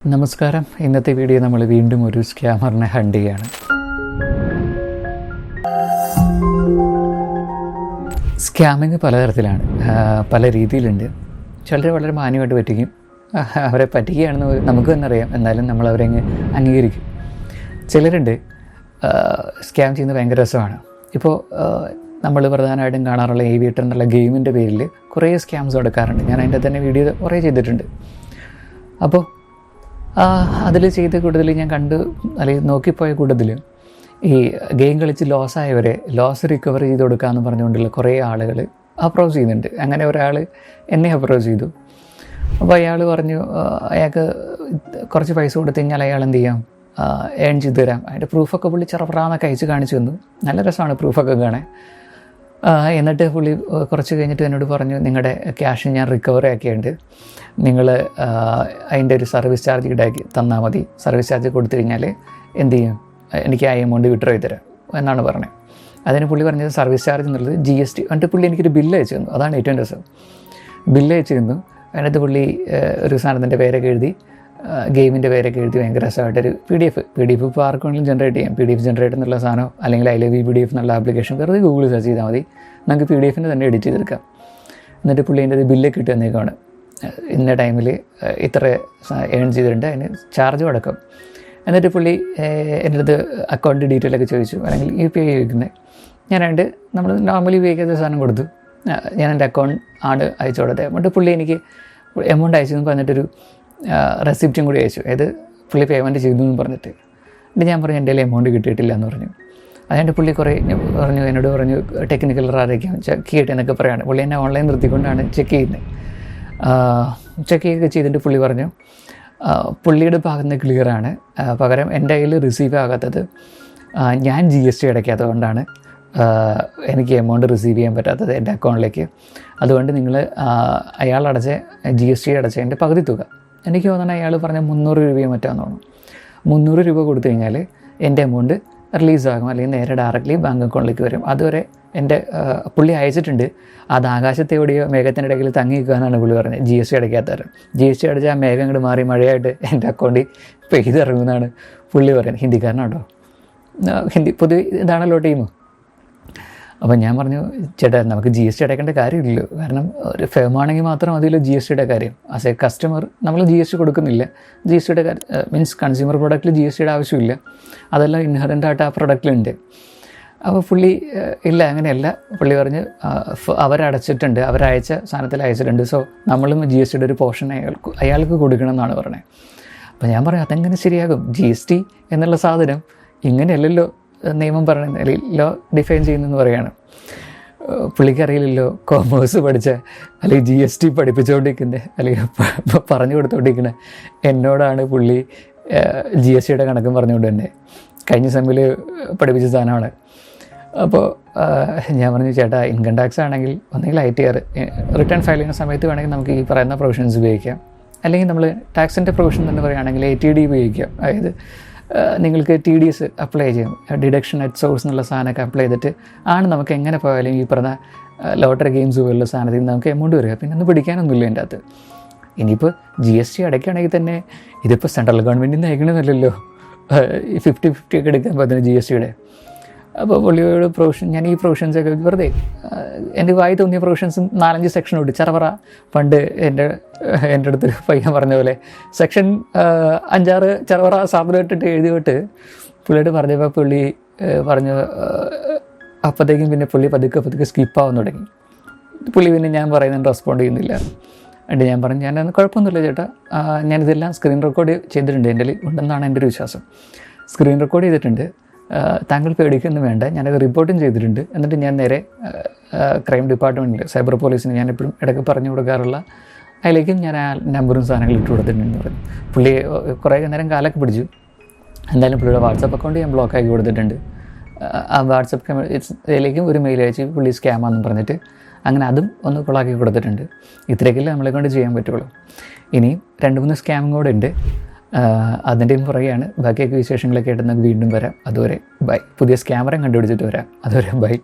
നമസ്കാരം. ഇന്നത്തെ വീഡിയോ നമ്മൾ വീണ്ടും ഒരു സ്കാമറിനെ ഹണ്ട് ചെയ്യാണ്. സ്കാമിങ് പലതരത്തിലാണ്, പല രീതിയിലുണ്ട്. ചിലർ വളരെ മാന്യമായിട്ട് പറ്റിക്കും. അവരെ പറ്റിക്കുകയാണെന്ന് നമുക്ക് തന്നെ അറിയാം, എന്നാലും നമ്മൾ അവരെ അംഗീകരിക്കും. ചിലരുണ്ട് സ്കാം ചെയ്യുന്നത് ഭയങ്കര രസമാണ്. ഇപ്പോൾ നമ്മൾ പ്രധാനമായിട്ടും കാണാറുള്ള ഏവിയേറ്റർ എന്നുള്ള ഗെയിമിൻ്റെ പേരിൽ കുറേ സ്കാംസ് നടക്കാറുണ്ട്. ഞാൻ അതിൻ്റെ തന്നെ വീഡിയോ കുറേ ചെയ്തിട്ടുണ്ട്. അപ്പോൾ അതിൽ ചെയ്ത കൂടുതൽ ഞാൻ കണ്ട് അല്ലെങ്കിൽ നോക്കിപ്പോയ കൂടുതൽ ഈ ഗെയിം കളിച്ച് ലോസായവരെ ലോസ് റിക്കവർ ചെയ്ത് കൊടുക്കാമെന്ന് പറഞ്ഞുകൊണ്ടുള്ള കുറേ ആളുകൾ അപ്രോച്ച് ചെയ്യുന്നുണ്ട്. അങ്ങനെ ഒരാൾ എന്നെ അപ്രോച്ച് ചെയ്തു. അപ്പോൾ അയാൾ പറഞ്ഞു അയാൾക്ക് കുറച്ച് പൈസ കൊടുത്തു കഴിഞ്ഞാൽ അയാൾ എന്ത് ചെയ്യാം, ഏൺ ചെയ്ത് തരാം. അതിൻ്റെ പ്രൂഫൊക്കെ പുള്ളി ചെറുപ്രാന്നൊക്കെ അയച്ച് കാണിച്ചു തന്നു. നല്ല രസമാണ് പ്രൂഫൊക്കെ കാണാൻ. എന്നിട്ട് പുള്ളി കുറച്ച് കഴിഞ്ഞിട്ട് എന്നോട് പറഞ്ഞു, നിങ്ങളുടെ ക്യാഷ് ഞാൻ റിക്കവർ ആക്കിയുണ്ട്, നിങ്ങൾ അതിൻ്റെ ഒരു സർവീസ് ചാർജ് ഈടാക്കി തന്നാൽ മതി. സർവീസ് ചാർജ് കൊടുത്തു കഴിഞ്ഞാൽ എന്ത് ചെയ്യും, എനിക്ക് ആ എമൗണ്ട് വിഡ്രോ ചെയ്ത് തരാം എന്നാണ് പറഞ്ഞത്. അതിന് പുള്ളി പറഞ്ഞത് സർവീസ് ചാർജ് എന്നുള്ളത് GST. എന്നിട്ട് പുള്ളി എനിക്കൊരു ബില്ല് അയച്ചു തന്നു. അതാണ് ഏറ്റവും രസം. ബില്ല് അയച്ചു തന്നു. അതിനകത്ത് പുള്ളി ഒരു സാധനത്തിൻ്റെ പേരൊക്കെ എഴുതി, ഗെയിമിൻ്റെ പേരൊക്കെ എഴുതി, ഭയങ്കര രസമായിട്ടൊരു PDF ഇപ്പോൾ ആർക്കെങ്കിലും ജനറേറ്റ് ചെയ്യാം. PDF ജനറേറ്റ് എന്നുള്ള സാധനം അല്ലെങ്കിൽ PDF എന്നുള്ള ആപ്ലിക്കേഷൻ വെറുതെ ഗൂഗിൾ സെർച്ച് ചെയ്താൽ മതി, നമുക്ക് PDFന് തന്നെ എഡിറ്റ് ചെയ്തെടുക്കാം. എന്നിട്ട് പുള്ളി എൻ്റെ ബില്ലൊക്കെ ഇട്ട് തന്നേക്കാണ്, ഇന്ന ടൈമിൽ ഇത്ര ഏൺ ചെയ്തിട്ടുണ്ട്, അതിന് ചാർജും അടക്കം. എന്നിട്ട് പുള്ളി എൻ്റെ അടുത്ത് അക്കൗണ്ട് ഡീറ്റെയിലൊക്കെ ചോദിച്ചു, അല്ലെങ്കിൽ UPI ചോദിക്കുന്നത്. ഞാനായിട്ട് നമ്മൾ നോർമലി ഉപയോഗിക്കാത്ത സാധനം കൊടുത്തു. ഞാൻ എൻ്റെ അക്കൗണ്ട് ആണ് അയച്ചു കൊടുത്തത്. എന്നിട്ട് പുള്ളി എനിക്ക് എമൗണ്ട് അയച്ചെന്ന് പറഞ്ഞിട്ടൊരു റെസിപ്റ്റും കൂടി അയച്ചു. അതായത് പുള്ളി പേയ്മെൻറ്റ് ചെയ്തു എന്ന് പറഞ്ഞിട്ട്. എന്നിട്ട് ഞാൻ പറഞ്ഞു എൻ്റെ എമൗണ്ട് കിട്ടിയിട്ടില്ല എന്ന് പറഞ്ഞു. അതുകൊണ്ട് പുള്ളി കുറേ എന്നോട് പറഞ്ഞു ടെക്നിക്കൽ എററായിരിക്കാം, ചെക്ക് ചെയ്യട്ടെ എന്നൊക്കെ പറയുകയാണ്. പുള്ളി എന്നെ ഓൺലൈൻ നിർത്തിക്കൊണ്ടാണ് ചെക്ക് ചെയ്യുന്നത്. ചെക്ക് ചെയ്യുകയൊക്കെ ചെയ്തിട്ട് പുള്ളി പറഞ്ഞു പുള്ളിയുടെ ഭാഗത്ത് നിന്ന് ക്ലിയറാണ്, പകരം എൻ്റെ കയ്യിൽ റിസീവ് ആകാത്തത് ഞാൻ GST അടയ്ക്കാത്തതുകൊണ്ടാണ് എനിക്ക് എമൗണ്ട് റിസീവ് ചെയ്യാൻ പറ്റാത്തത് എൻ്റെ അക്കൗണ്ടിലേക്ക്. അതുകൊണ്ട് നിങ്ങൾ അയാൾ GST അടച്ചതിൻ്റെ പകുതി തുക, എനിക്ക് തോന്നുന്നത് അയാൾ പറഞ്ഞ 300 രൂപയോ മറ്റാന്ന് തോന്നുന്നു, 300 രൂപ കൊടുത്തു കഴിഞ്ഞാൽ എൻ്റെ എമൗണ്ട് റിലീസാകും, അല്ലെങ്കിൽ നേരെ ഡയറക്റ്റ്ലി ബാങ്ക് അക്കൗണ്ടിലേക്ക് വരും. അതുവരെ എൻ്റെ പുള്ളി അയച്ചിട്ടുണ്ട്, അത് ആകാശത്തെ എവിടെയോ മേഘത്തിൻ്റെ ഇടയിൽ തങ്ങി നിൽക്കുകയെന്നാണ് പുള്ളി പറഞ്ഞത്. GST അടയ്ക്കാത്തവരും GST അടച്ചാൽ ആ മേഘം ഇങ്ങോട്ട് മാറി മഴയായിട്ട് എൻ്റെ അക്കൗണ്ടിൽ പെയ്തിറങ്ങുമെന്നാണ് പുള്ളി പറയുന്നത്. ഹിന്ദിക്കാരനാട്ടോ, ഹിന്ദി പൊതുവെ ഇതാണല്ലോ ടീം. അപ്പം ഞാൻ പറഞ്ഞു, ചേട്ടാ നമുക്ക് GST അടയ്ക്കേണ്ട കാര്യമില്ലല്ലോ, കാരണം ഒരു ഫേമാണെങ്കിൽ മാത്രം അതിലോ GSTയുടെ കാര്യം. ആസ് എ കസ്റ്റമർ നമ്മൾ GST കൊടുക്കുന്നില്ല. GSTയുടെ കാര്യം മീൻസ് കൺസ്യൂമർ പ്രൊഡക്റ്റിൽ GSTയുടെ ആവശ്യമില്ല, അതെല്ലാം ഇൻഹറൻ്റായിട്ട് ആ പ്രൊഡക്റ്റിലുണ്ട്. അപ്പോൾ പുള്ളി ഇല്ല അങ്ങനെയല്ല, പുള്ളി പറഞ്ഞ് അവരടച്ചിട്ടുണ്ട്, അവരയച്ച സാധനത്തിൽ അയച്ചിട്ടുണ്ട്, സോ നമ്മളും GSTയുടെ ഒരു പോർഷൻ അയാൾക്ക് കൊടുക്കണം എന്നാണ് പറഞ്ഞത്. അപ്പോൾ ഞാൻ പറഞ്ഞു അതെങ്ങനെ ശരിയാകും, GST എന്നുള്ള സാധനം ഇങ്ങനെയല്ലല്ലോ നിയമം പറയുന്നത്, അല്ലെങ്കിൽ ലോ ഡിഫൈൻ ചെയ്യുന്നതെന്ന് പറയുകയാണ്. പുള്ളിക്കറിയില്ലല്ലോ കോമേഴ്സ് പഠിച്ച അല്ലെങ്കിൽ GST പഠിപ്പിച്ചുകൊണ്ടിരിക്കുന്നത് അല്ലെങ്കിൽ പറഞ്ഞു കൊടുത്തുകൊണ്ടിരിക്കുന്നത് എന്നോടാണ്. പുള്ളി GSTയുടെ കണക്കും പറഞ്ഞുകൊണ്ട് തന്നെ കഴിഞ്ഞ സെമ്മിൽ പഠിപ്പിച്ച സാധനമാണ്. അപ്പോൾ ഞാൻ പറഞ്ഞു, ചേട്ടാ ഇൻകം ടാക്സ് ആണെങ്കിൽ ഒന്നെങ്കിൽ ITR റിട്ടേൺ ഫയൽ ചെയ്യുന്ന സമയത്ത് വേണമെങ്കിൽ നമുക്ക് ഈ പറയുന്ന പ്രൊവിഷൻസ് ഉപയോഗിക്കാം, അല്ലെങ്കിൽ നമ്മൾ ടാക്സിൻ്റെ പ്രൊവിഷൻ തന്നെ പറയുകയാണെങ്കിൽ ATD ഉപയോഗിക്കാം. അതായത് നിങ്ങൾക്ക് TDS അപ്ലൈ ചെയ്യും, ഡിഡക്ഷൻ അറ്റ് സോഴ്സ് എന്നുള്ള സാധനമൊക്കെ അപ്ലൈ ചെയ്തിട്ട് ആണ് നമുക്ക് എങ്ങനെ പോയാലും ഈ പറഞ്ഞ ലോട്ടറി ഗെയിംസ് പോലുള്ള സാധനത്തിൽ നമുക്ക് എമൗണ്ട് വരിക. പിന്നെ ഒന്നും പിടിക്കാനൊന്നുമില്ല എൻ്റെ അകത്ത്. ഇനിയിപ്പോൾ GST അടയ്ക്കുകയാണെങ്കിൽ തന്നെ ഇതിപ്പോൾ സെൻട്രൽ ഗവൺമെൻറ്റിൽ നിന്ന് അയക്കണമെന്നില്ലല്ലോ, 50-50 ഒക്കെ എടുക്കാൻ പറ്റുന്ന GSTയുടെ. അപ്പോൾ പുള്ളിയോട് പ്രൊവിഷൻ, ഞാൻ ഈ പ്രൊവിഷൻസൊക്കെ വെറുതെ എൻ്റെ വായി തോന്നിയ പ്രൊവിഷൻസും 4-5 സെക്ഷൻ ഉണ്ട്. ചെറവറ പണ്ട് എൻ്റെ അടുത്തൊരു പയ്യൻ പറഞ്ഞ പോലെ സെക്ഷൻ 5-6 ചെറവറ സാമ്പിൾ ഇട്ടിട്ട് എഴുതിവിട്ട് പുള്ളിയോട് പറഞ്ഞപ്പോൾ പുള്ളി പറഞ്ഞു, അപ്പോഴത്തേക്കും പിന്നെ പുള്ളി പതുക്കെ സ്കിപ്പാവാൻ തുടങ്ങി. പുള്ളി പിന്നെ ഞാൻ പറയുന്നത് റെസ്പോണ്ട് ചെയ്യുന്നില്ല. എന്നിട്ട് ഞാൻ പറഞ്ഞു, ഞാനത് കുഴപ്പമൊന്നുമില്ല ചേട്ടാ, ഞാനിതെല്ലാം സ്ക്രീൻ റെക്കോർഡ് ചെയ്തിട്ടുണ്ട്, എൻ്റെ ഉണ്ടെന്നാണ് എൻ്റെ ഒരു വിശ്വാസം. സ്ക്രീൻ റെക്കോർഡ് ചെയ്തിട്ടുണ്ട്, താങ്കൾ പേടിക്കൊന്നും വേണ്ട, ഞാനത് റിപ്പോർട്ടും ചെയ്തിട്ടുണ്ട്. എന്നിട്ട് ഞാൻ നേരെ ക്രൈം ഡിപ്പാർട്ട്മെൻറ്റിൽ സൈബർ പോലീസിന് ഞാൻ എപ്പോഴും ഇടയ്ക്ക് പറഞ്ഞു കൊടുക്കാറുള്ള അതിലേക്കും ഞാൻ ആ നമ്പറും സാധനങ്ങളും ഇട്ട് കൊടുത്തിട്ടുണ്ടെന്ന് പറഞ്ഞു. പുള്ളി കുറേ നേരം കാലൊക്കെ പിടിച്ചു. എന്തായാലും പുള്ളിയുടെ വാട്സപ്പ് അക്കൗണ്ട് ഞാൻ ബ്ലോക്ക് ആക്കി കൊടുത്തിട്ടുണ്ട്. ആ വാട്സപ്പ് ഇതിലേക്കും ഒരു മെയിൽ അയച്ച് പുള്ളി സ്കാമാണെന്ന് പറഞ്ഞിട്ട് അങ്ങനെ അതും ഒന്ന് കൊളാക്കി കൊടുത്തിട്ടുണ്ട്. ഇത്രയൊക്കെയല്ലേ നമ്മളെ കൊണ്ട് ചെയ്യാൻ പറ്റുള്ളൂ. ഇനിയും 2-3 സ്കാമും കൂടെ ഉണ്ട്, അതിൻ്റെയും പുറകെയാണ്. ബാക്കിയൊക്കെ വിശേഷങ്ങളൊക്കെ ആയിട്ട് നമുക്ക് വീണ്ടും വരാം. അതുവരെ ബൈ. പുതിയ സ്കാമറയും കണ്ടുപിടിച്ചിട്ട് വരാം. അതുവരെ ബൈ.